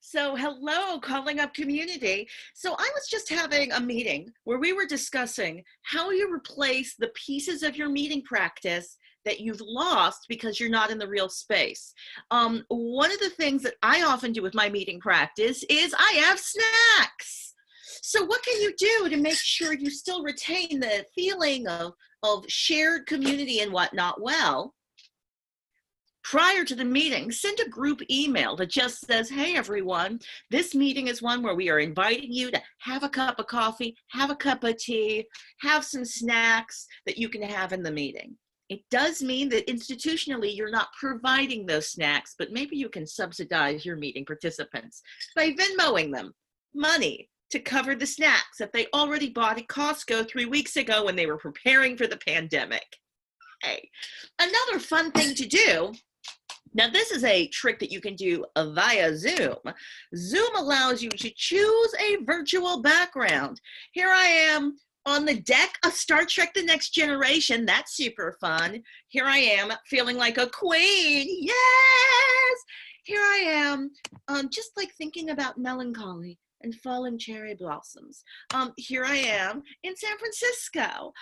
So, hello, calling up community. So, I was just having a meeting where we were discussing how you replace the pieces of your meeting practice that you've lost because you're not in the real space. One of the things that I often do with my meeting practice is I have snacks. So, what can you do to make sure you still retain the feeling of shared community and whatnot? Well, prior to the meeting, send a group email that just says, hey, everyone, this meeting is one where we are inviting you to have a cup of coffee, have a cup of tea, have some snacks that you can have in the meeting. It does mean that institutionally you're not providing those snacks, but maybe you can subsidize your meeting participants by Venmoing them money to cover the snacks that they already bought at Costco 3 weeks ago when they were preparing for the pandemic. Hey, another fun thing to do. Now, this is a trick that you can do via Zoom. Zoom allows you to choose a virtual background. Here I am on the deck of Star Trek: The Next Generation. That's super fun. Here I am feeling like a queen. Yes! Here I am just like thinking about melancholy and falling cherry blossoms. Here I am in San Francisco.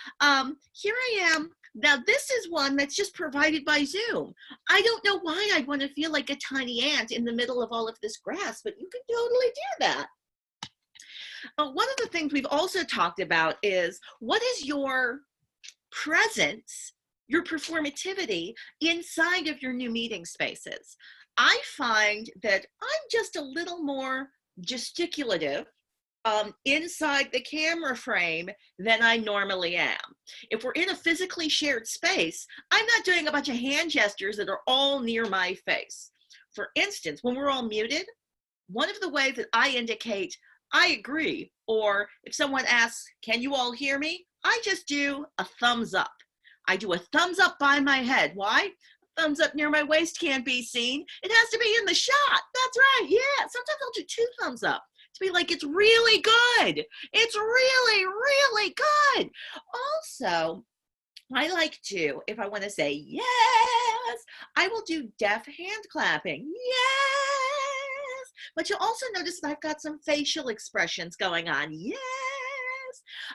Here I am. Now, this is one that's just provided by Zoom. I don't know why I'd want to feel like a tiny ant in the middle of all of this grass, but you can totally do that. One of the things we've also talked about is what is your presence, your performativity inside of your new meeting spaces. I find that I'm just a little more gesticulative inside the camera frame than I normally am. If we're in a physically shared space, I'm not doing a bunch of hand gestures that are all near my face. For instance, when we're all muted, one of the ways that I indicate I agree, or if someone asks, can you all hear me? I just do a thumbs up. I do a thumbs up by my head. Why? Thumbs up near my waist can't be seen. It has to be in the shot. That's right. Yeah. Sometimes I'll do 2 thumbs up to be like, it's really good. It's really, really good. Also, I like to, if I want to say yes, I will do deaf hand clapping. Yes. But you'll also notice that I've got some facial expressions going on. Yes.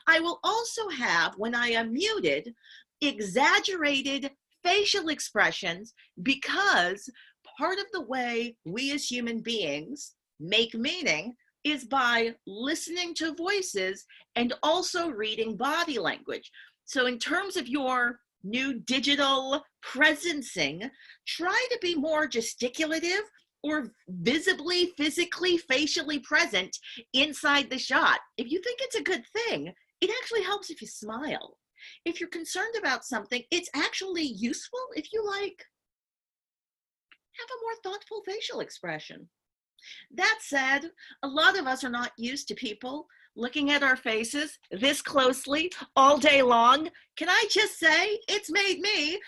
I will also have, when I am muted, exaggerated facial expressions, because part of the way we as human beings make meaning is by listening to voices and also reading body language. So in terms of your new digital presencing, try to be more gesticulative or visibly, physically, facially present inside the shot. If you think it's a good thing, it actually helps if you smile. If you're concerned about something, it's actually useful if you have a more thoughtful facial expression. That said, a lot of us are not used to people looking at our faces this closely all day long. Can I just say, it's made me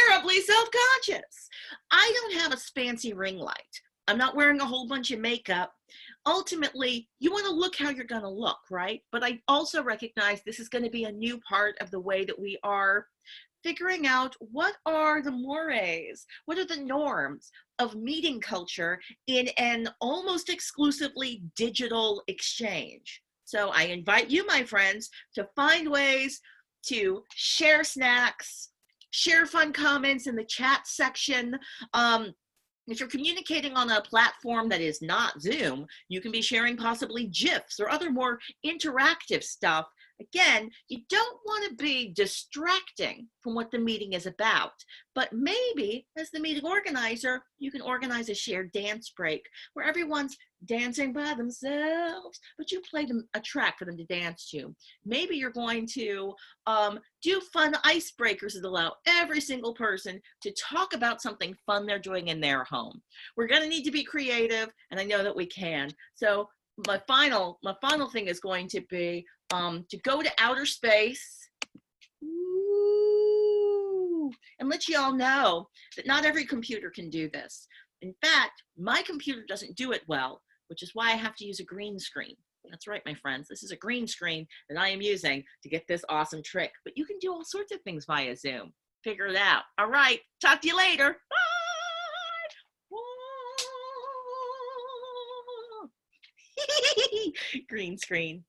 terribly self-conscious. I don't have a fancy ring light. I'm not wearing a whole bunch of makeup. Ultimately, you want to look how you're going to look, right? But I also recognize this is going to be a new part of the way that we are figuring out what are the mores, what are the norms of meeting culture in an almost exclusively digital exchange. So I invite you, my friends, to find ways to share snacks, share fun comments in the chat section. If you're communicating on a platform that is not Zoom, you can be sharing possibly GIFs or other more interactive stuff. Again, you don't want to be distracting from what the meeting is about, but maybe as the meeting organizer, you can organize a shared dance break where everyone's dancing by themselves, but you play them a track for them to dance to. Maybe you're going to do fun icebreakers that allow every single person to talk about something fun they're doing in their home. We're going to need to be creative, and I know that we can. So my final thing is going to be to go to outer space. Ooh, and let you all know that not every computer can do this. In fact, my computer doesn't do it well, which is why I have to use a green screen. That's right, my friends. This is a green screen that I am using to get this awesome trick. But you can do all sorts of things via Zoom. Figure it out. All right. Talk to you later. Bye. Green screen.